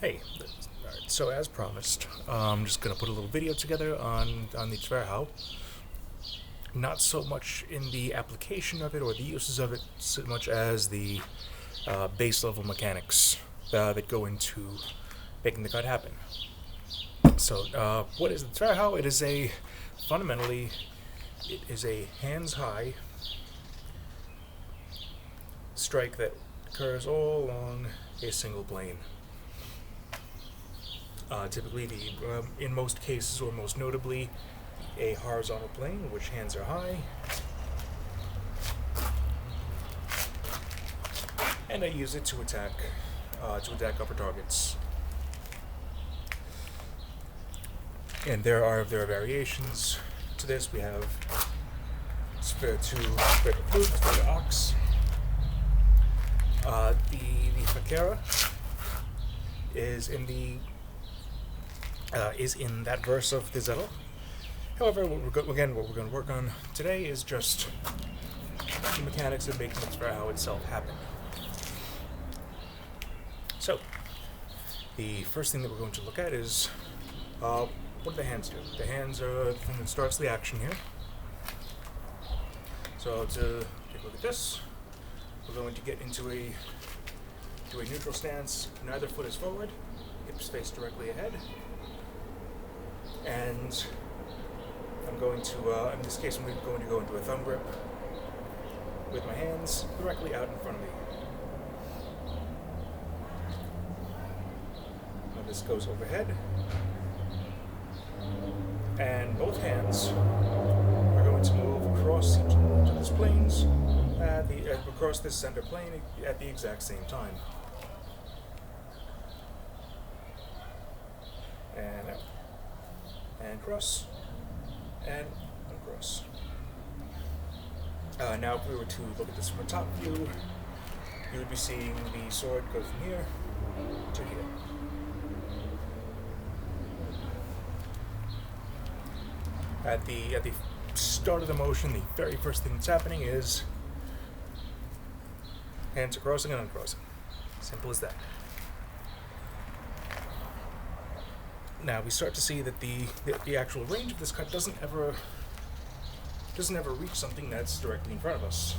Hey, alright, so as promised, I'm just gonna put a little video together on the Twerhaw. Not so much in the application of it or the uses of it, so much as the base level mechanics that go into making the cut happen. So, what is the Twerhaw? Fundamentally, it is a hands-high strike that occurs all along a single plane. Typically, in most cases, or most notably, a horizontal plane in which hands are high, and I use it to attack upper targets. And there are variations to this. We have spare to flute, spare to ox. The fakera is in that verse of the Zettel. However, what we're going to work on today is just the mechanics of making the Twerhaw itself happen. So, the first thing that we're going to look at is what do the hands do? The hands are the thing that starts the action here. So to take a look at this, we're going to get into a neutral stance. Neither foot is forward, hips face directly ahead, and I'm going to, in this case, I'm going to go into a thumb grip with my hands directly out in front of me. Now this goes overhead, and both hands are going to move across each of these planes, across this center plane at the exact same time. And out, and cross, and uncross. Now, if we were to look at this from a top view, you would be seeing the sword go from here to here. At the start of the motion, the very first thing that's happening is hands are crossing and uncrossing. Simple as that. Now we start to see that the actual range of this cut doesn't ever reach something that's directly in front of us.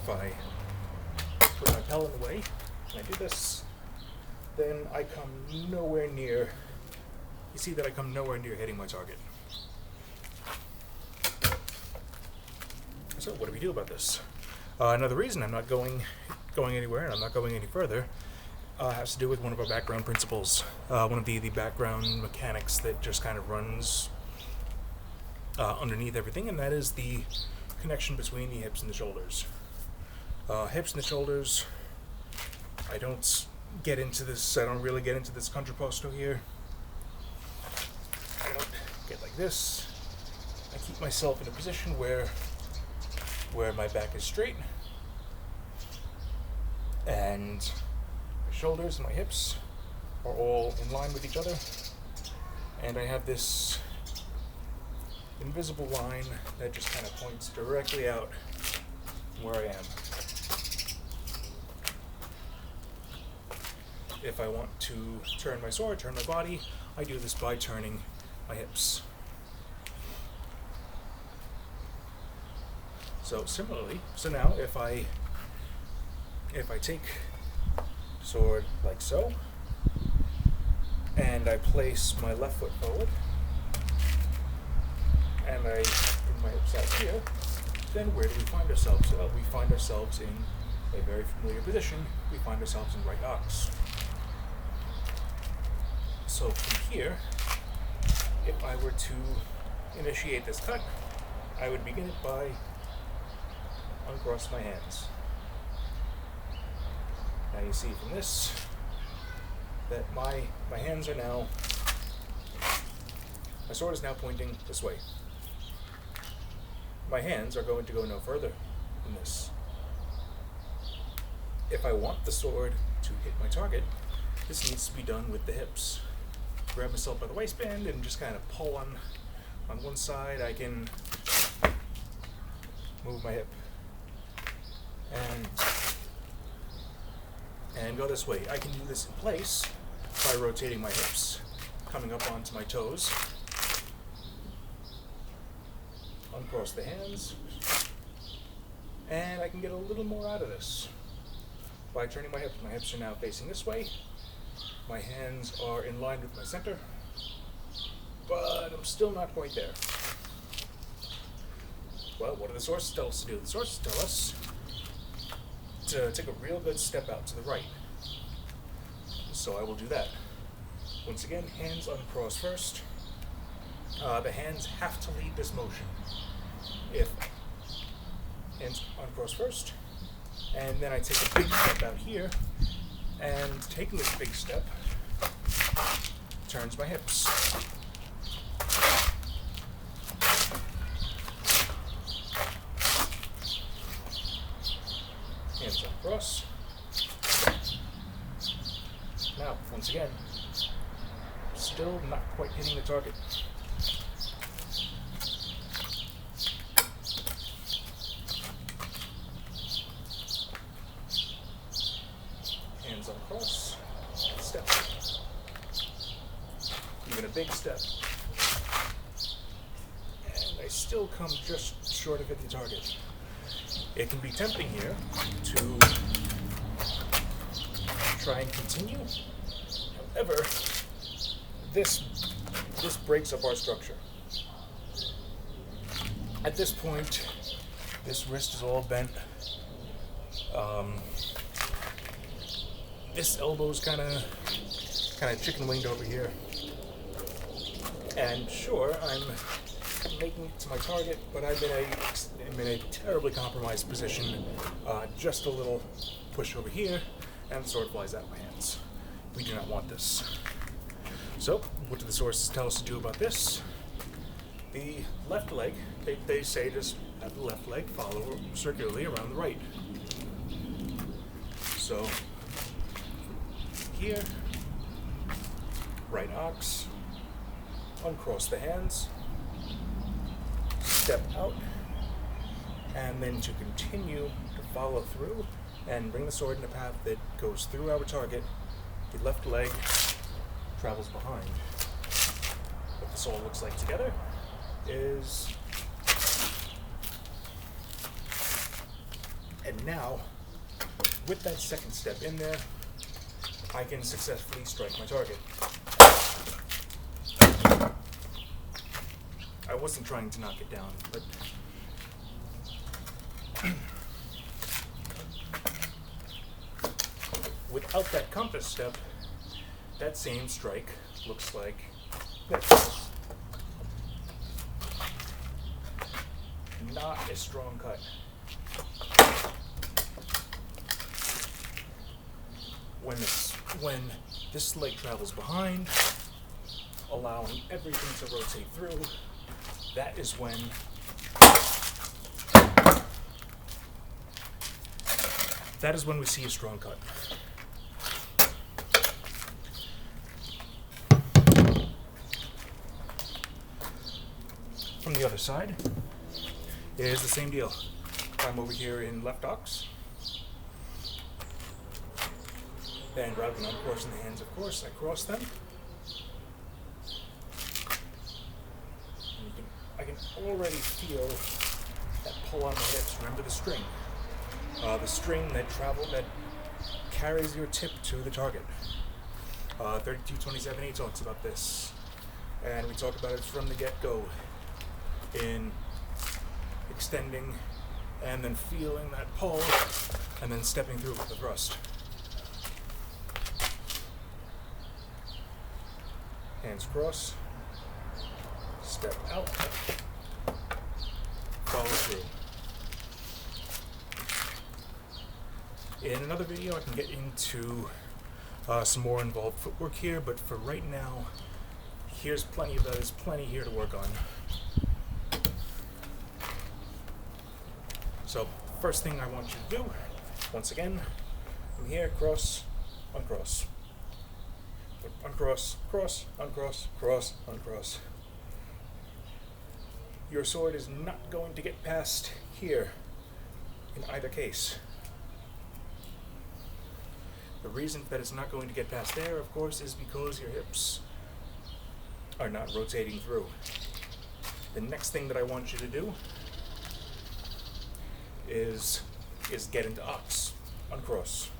If I put my pellet away and I do this, then I come nowhere near. You see that I come nowhere near hitting my target. So what do we do about this? Another reason I'm not going anywhere and I'm not going any further has to do with one of our background principles, one of the background mechanics that just kind of runs underneath everything, and that is the connection between the hips and the shoulders. Hips and the shoulders, I don't really get into this contrapposto here. I don't get like this. I keep myself in a position where my back is straight, and my shoulders and my hips are all in line with each other, and I have this invisible line that just kind of points directly out from where I am. If I want to turn my sword, turn my body, I do this by turning my hips. So similarly, now if I take sword like so, and I place my left foot forward, and I bring my hips out here, then where do we find ourselves? Well, we find ourselves in a very familiar position. We find ourselves in right ox. So from here, if I were to initiate this cut, I would begin it by uncross my hands. Now you see from this that my hands are now, my sword is now pointing this way. My hands are going to go no further than this. If I want the sword to hit my target, this needs to be done with the hips. Grab myself by the waistband and just kind of pull on one side. I can move my hip and go this way. I can do this in place by rotating my hips, coming up onto my toes. Uncross the hands, and I can get a little more out of this by turning my hips. My hips are now facing this way. My hands are in line with my center, but I'm still not quite there. Well, what do the sources tell us to do? The sources tell us to take a real good step out to the right. So I will do that. Once again, hands uncross first. The hands have to lead this motion. If hands uncross first, and then I take a big step out here, and taking this big step turns my hips. Hands uncross. Now, once again, still not quite hitting the target. Hands uncross, step. Even a big step. And I still come just short of hitting the target. It can be tempting here to try and continue. However, this breaks up our structure. At this point, this wrist is all bent. This elbow's kind of chicken winged over here. And sure, I'm making it to my target, but I'm in a terribly compromised position. Just a little push over here, and the sword flies out of my hands. We do not want this. So, what do the sources tell us to do about this? The left leg, they say just have the left leg follow circularly around the right. So, here, right ox, uncross the hands, step out, and then to continue to follow through and bring the sword in a path that goes through our target, the left leg travels behind. What this all looks like together is, and now, with that second step in there, I can successfully strike my target. I wasn't trying to knock it down, but without that compass step, that same strike looks like this. Not a strong cut. When this leg travels behind, allowing everything to rotate through, that is when we see a strong cut. From the other side is the same deal. I'm over here in left ox. And rather than uncrossing the hands, of course, I cross them. And I can already feel that pull on the hips. Remember the string. The string that carries your tip to the target. 3227A talks about this. And we talk about it from the get-go in extending and then feeling that pull and then stepping through with the thrust. Hands cross, step out, follow through. In another video I can get into some more involved footwork here, but for right now, here's plenty of that. There's plenty here to work on. So, first thing I want you to do, once again, from here, cross, uncross. Uncross, cross, uncross, cross, uncross. Your sword is not going to get past here in either case. The reason that it's not going to get past there, of course, is because your hips are not rotating through. The next thing that I want you to do is get into ox, uncross.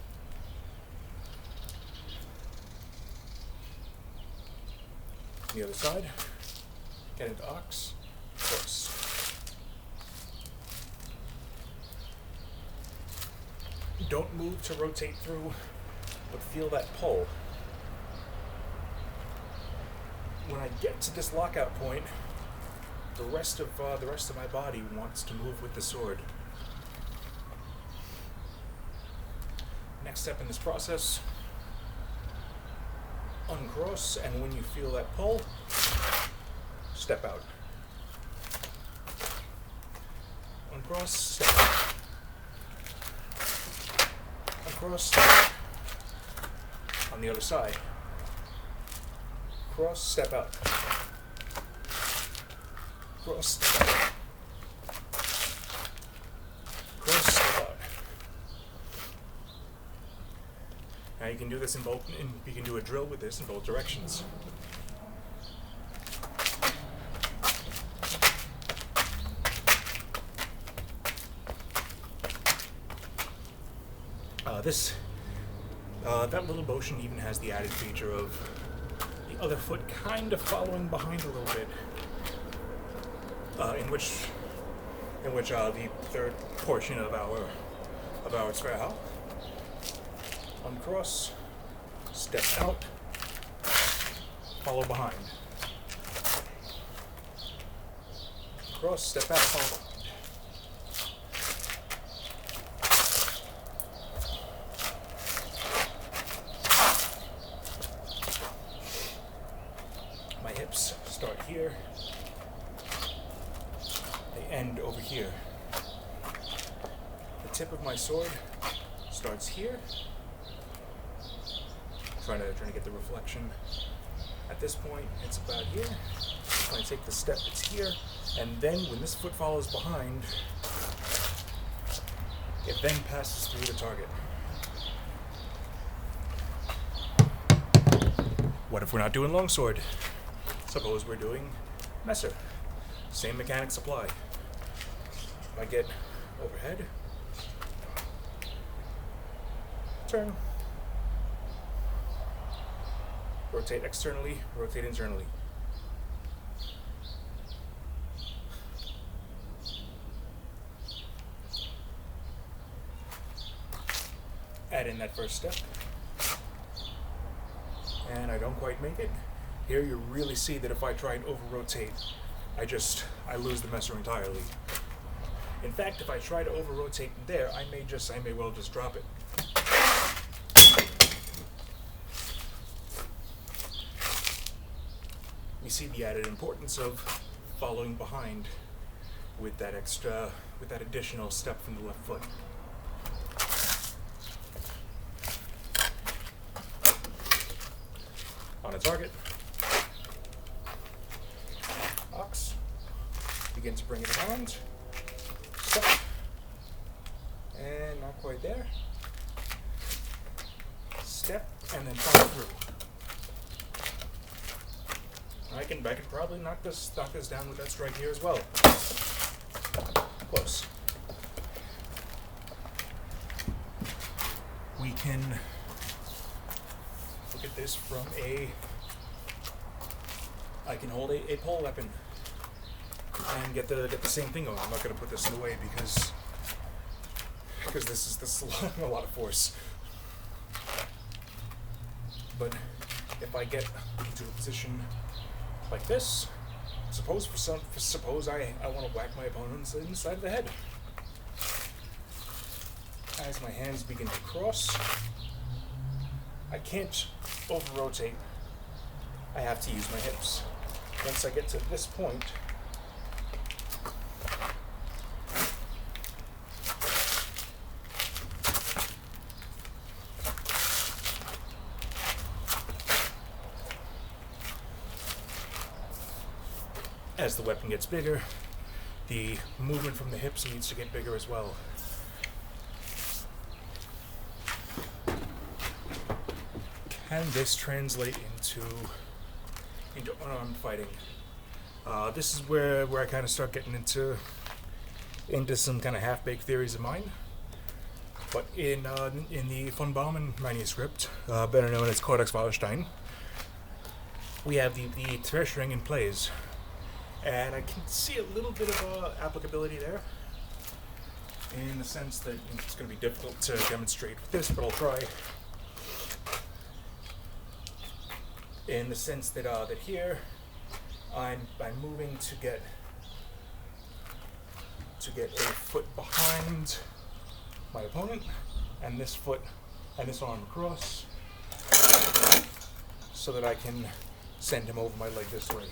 The other side, get into ox, cross. Don't move to rotate through, but feel that pull. When I get to this lockout point, the rest of my body wants to move with the sword. Next step in this process, uncross, and when you feel that pull, step out. Uncross, step out. Uncross, step out. On the other side. Cross, step out. Cross, step out. Cross, step out. Now you can do this in both. You can do a drill with this in both directions. That little motion even has the added feature of the other foot kind of following behind a little bit, in which the third portion of our Twerhaw, uncross, step out, follow behind. Cross, step out, follow behind. My hips start here, they end over here. The tip of my sword starts here, trying to get the reflection. At this point, it's about here. When I take the step, it's here, and then when this foot follows behind, it then passes through the target. What if we're not doing longsword? Suppose we're doing messer. Same mechanics apply. If I get overhead, turn, rotate externally, rotate internally. Add in that first step, and I don't quite make it. Here you really see that if I try and over-rotate, I lose the messer entirely. In fact, if I try to over-rotate there, I may well just drop it. You see the added importance of following behind with that additional step from the left foot. On a target, ox, begin to bring it around, step, and not quite there, step, and then follow through. I can probably knock this down with that strike here as well. Close. We can look at this from I can hold a pole weapon and get the same thing going. I'm not going to put this in the way because this is a lot of force. But if I get into a position like this, suppose I want to whack my opponent inside of the head. As my hands begin to cross, I can't over-rotate. I have to use my hips. Once I get to this point, as the weapon gets bigger, the movement from the hips needs to get bigger as well. and this translate into unarmed fighting. This is where I kind of start getting into some kind of half-baked theories of mine. But in the von Bauman manuscript, better known as Codex Wallenstein, we have the Twerhaw in plays, and I can see a little bit of applicability there, in the sense that it's going to be difficult to demonstrate with this, but I'll try. In the sense that that here, I'm moving to get a foot behind my opponent, and this foot and this arm across, so that I can send him over my leg this way.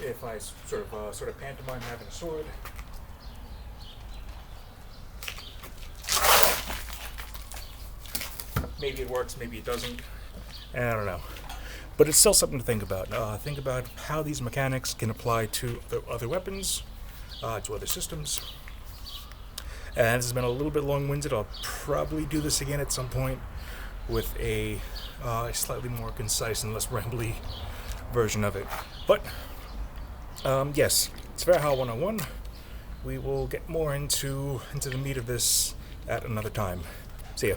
If I sort of pantomime having a sword, maybe it works, maybe it doesn't. I don't know. But it's still something to think about. Think about how these mechanics can apply to other weapons, to other systems. And this has been a little bit long-winded. I'll probably do this again at some point with a slightly more concise and less rambly version of it. But, yes, Twerhaw 101. We will get more into the meat of this at another time. See ya.